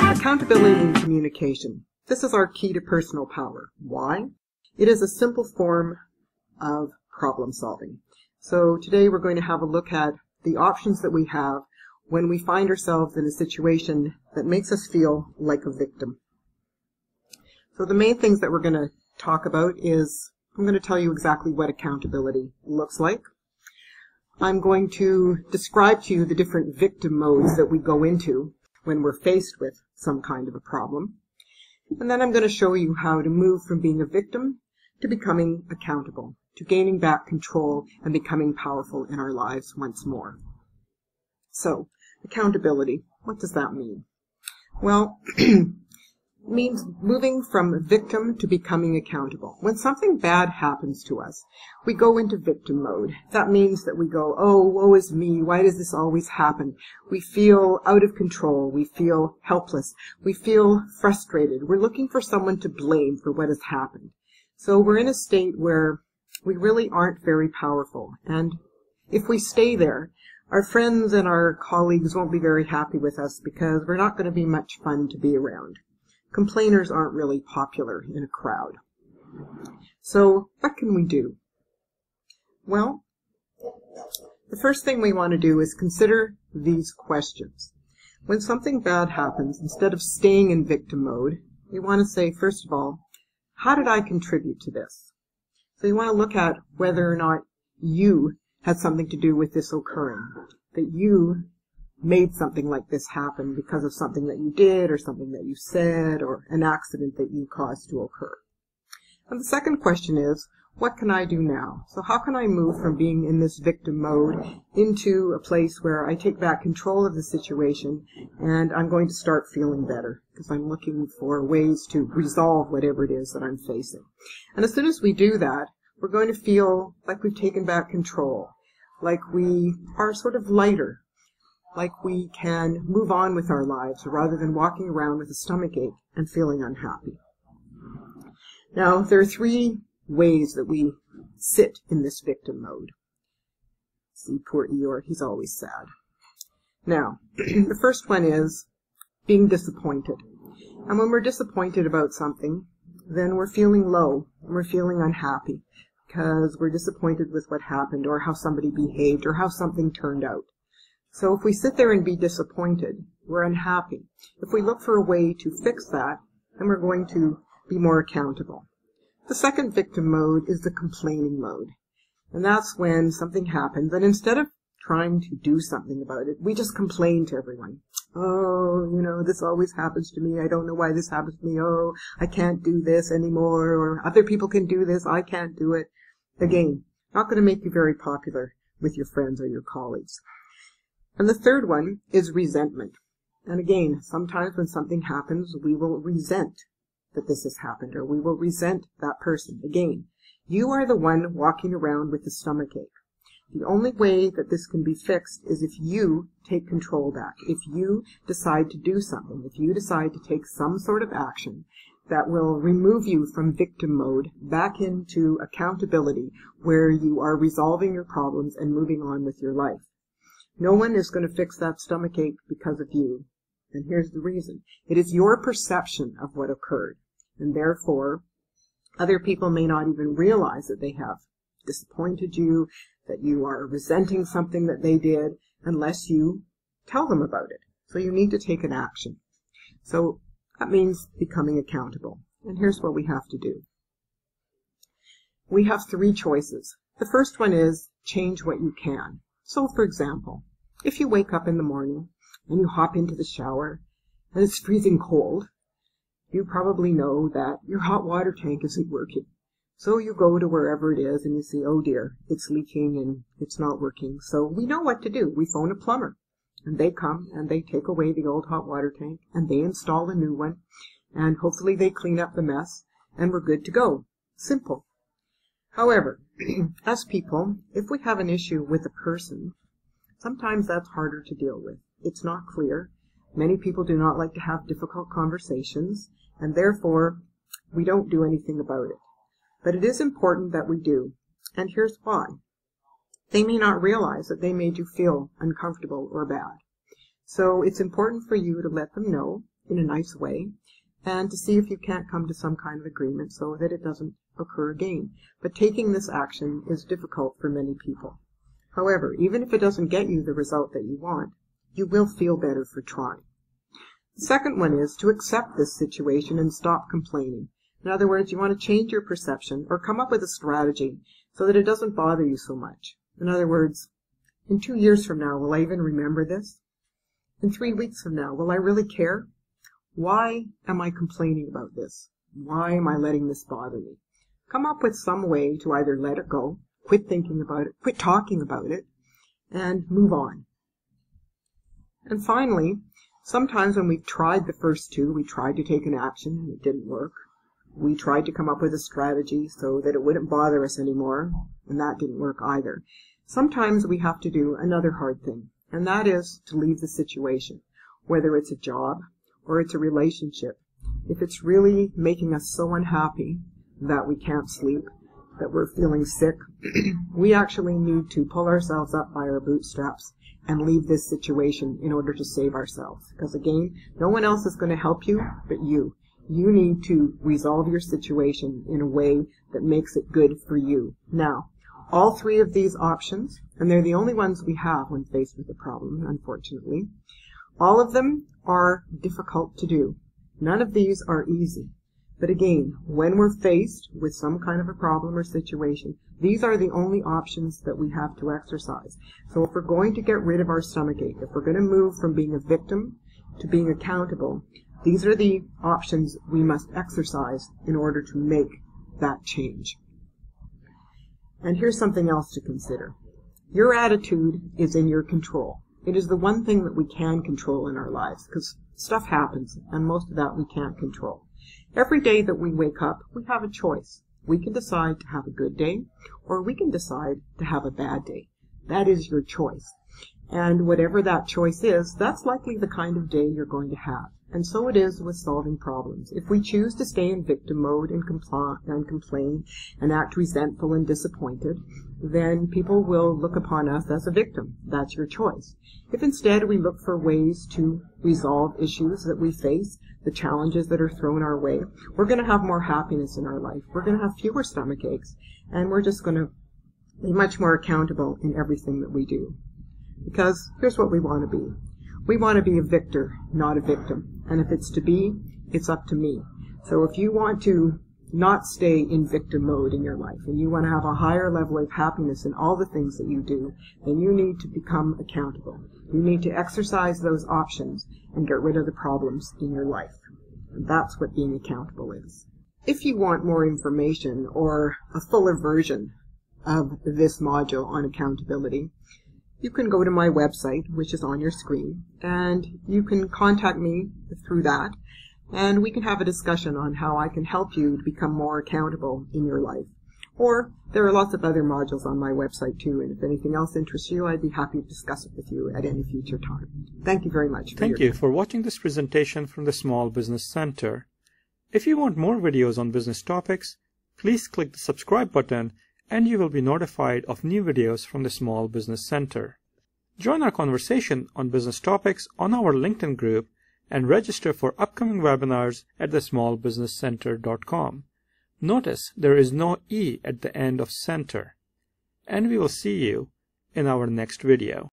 Accountability and communication. This is our key to personal power. Why? It is a simple form of problem solving. So today we're going to have a look at the options that we have when we find ourselves in a situation that makes us feel like a victim. So the main things that we're going to talk about is, I'm going to tell you exactly what accountability looks like. I'm going to describe to you the different victim modes that we go into when we're faced with some kind of a problem. And then I'm going to show you how to move from being a victim to becoming accountable, to gaining back control and becoming powerful in our lives once more. So, accountability, what does that mean? Well, it means moving from victim to becoming accountable. When something bad happens to us, we go into victim mode. That means that we go, oh, woe is me, why does this always happen? We feel out of control, we feel helpless, we feel frustrated. We're looking for someone to blame for what has happened. So we're in a state where we really aren't very powerful. And if we stay there, our friends and our colleagues won't be very happy with us because we're not going to be much fun to be around. Complainers aren't really popular in a crowd. So what can we do? Well, the first thing we want to do is consider these questions. When something bad happens, instead of staying in victim mode, we want to say, first of all, how did I contribute to this? So you want to look at whether or not you had something to do with this occurring, that you made something like this happen because of something that you did or something that you said or an accident that you caused to occur. And the second question is, what can I do now? So how can I move from being in this victim mode into a place where I take back control of the situation and I'm going to start feeling better because I'm looking for ways to resolve whatever it is that I'm facing. And as soon as we do that, we're going to feel like we've taken back control, like we are sort of lighter, like we can move on with our lives rather than walking around with a stomachache and feeling unhappy. Now, there are three ways that we sit in this victim mode. See, poor Eeyore, he's always sad. Now, the first one is being disappointed. And when we're disappointed about something, then we're feeling low, and we're feeling unhappy because we're disappointed with what happened or how somebody behaved or how something turned out. So if we sit there and be disappointed, we're unhappy. If we look for a way to fix that, then we're going to be more accountable. The second victim mode is the complaining mode. And that's when something happens, and instead of trying to do something about it, we just complain to everyone. Oh, you know, this always happens to me. I don't know why this happens to me. Oh, I can't do this anymore. Or other people can do this. I can't do it. Again, not going to make you very popular with your friends or your colleagues. And the third one is resentment. And again, sometimes when something happens, we will resent that this has happened, or we will resent that person. Again, you are the one walking around with the stomachache. The only way that this can be fixed is if you take control back, if you decide to do something, if you decide to take some sort of action that will remove you from victim mode back into accountability, where you are resolving your problems and moving on with your life. No one is going to fix that stomachache because of you. And here's the reason. It is your perception of what occurred. And therefore, other people may not even realize that they have disappointed you, that you are resenting something that they did, unless you tell them about it. So you need to take an action. So that means becoming accountable. And here's what we have to do. We have three choices. The first one is change what you can. So, for example, if you wake up in the morning and you hop into the shower and it's freezing cold, you probably know that your hot water tank isn't working. So you go to wherever it is and you see, oh dear, it's leaking and it's not working. So we know what to do. We phone a plumber and they come and they take away the old hot water tank and they install a new one and hopefully they clean up the mess and we're good to go. Simple. However, as people, if we have an issue with a person, sometimes that's harder to deal with. It's not clear. Many people do not like to have difficult conversations, and therefore we don't do anything about it. But it is important that we do, and here's why. they may not realize that they made you feel uncomfortable or bad. So it's important for you to let them know in a nice way and to see if you can't come to some kind of agreement so that it doesn't occur again. But taking this action is difficult for many people. However, even if it doesn't get you the result that you want, you will feel better for trying. The second one is to accept this situation and stop complaining. In other words, you want to change your perception or come up with a strategy so that it doesn't bother you so much. In other words, in 2 years from now, will I even remember this? In 3 weeks from now, will I really care? Why am I complaining about this? Why am I letting this bother me? Come up with some way to either let it go, quit thinking about it, quit talking about it, and move on. And finally, sometimes when we've tried the first two, we tried to take an action and it didn't work. We tried to come up with a strategy so that it wouldn't bother us anymore, and that didn't work either. Sometimes we have to do another hard thing, and that is to leave the situation, whether it's a job or it's a relationship. If it's really making us so unhappy that we can't sleep, that we're feeling sick, we actually need to pull ourselves up by our bootstraps and leave this situation in order to save ourselves. Because again, no one else is going to help you but you. You need to resolve your situation in a way that makes it good for you. Now, all three of these options, and they're the only ones we have when faced with a problem, unfortunately, all of them are difficult to do. None of these are easy. But again, when we're faced with some kind of a problem or situation, these are the only options that we have to exercise. So if we're going to get rid of our stomachache, if we're going to move from being a victim to being accountable, these are the options we must exercise in order to make that change. And here's something else to consider. Your attitude is in your control. It is the one thing that we can control in our lives, because stuff happens, and most of that we can't control. Every day that we wake up, we have a choice. We can decide to have a good day, or we can decide to have a bad day. That is your choice. And whatever that choice is, that's likely the kind of day you're going to have. And so it is with solving problems. If we choose to stay in victim mode and complain and act resentful and disappointed, then people will look upon us as a victim. That's your choice. If instead we look for ways to resolve issues that we face, the challenges that are thrown our way, we're going to have more happiness in our life. We're going to have fewer stomach aches, and we're just going to be much more accountable in everything that we do. Because here's what we want to be. We want to be a victor, not a victim. And if it's to be, it's up to me. So if you want to not stay in victim mode in your life, and you want to have a higher level of happiness in all the things that you do, then you need to become accountable. You need to exercise those options and get rid of the problems in your life. And that's what being accountable is. If you want more information or a fuller version of this module on accountability, you can go to my website, which is on your screen, and you can contact me through that, and we can have a discussion on how I can help you to become more accountable in your life. Or there are lots of other modules on my website too, and if anything else interests you, I'd be happy to discuss it with you at any future time. Thank you very much. Thank you for watching this presentation from the Small Business Center. If you want more videos on business topics, please click the subscribe button and you will be notified of new videos from the Small Business Center. Join our conversation on business topics on our LinkedIn group and register for upcoming webinars at thesmallbusinesscenter.com. Notice there is no E at the end of center. And we will see you in our next video.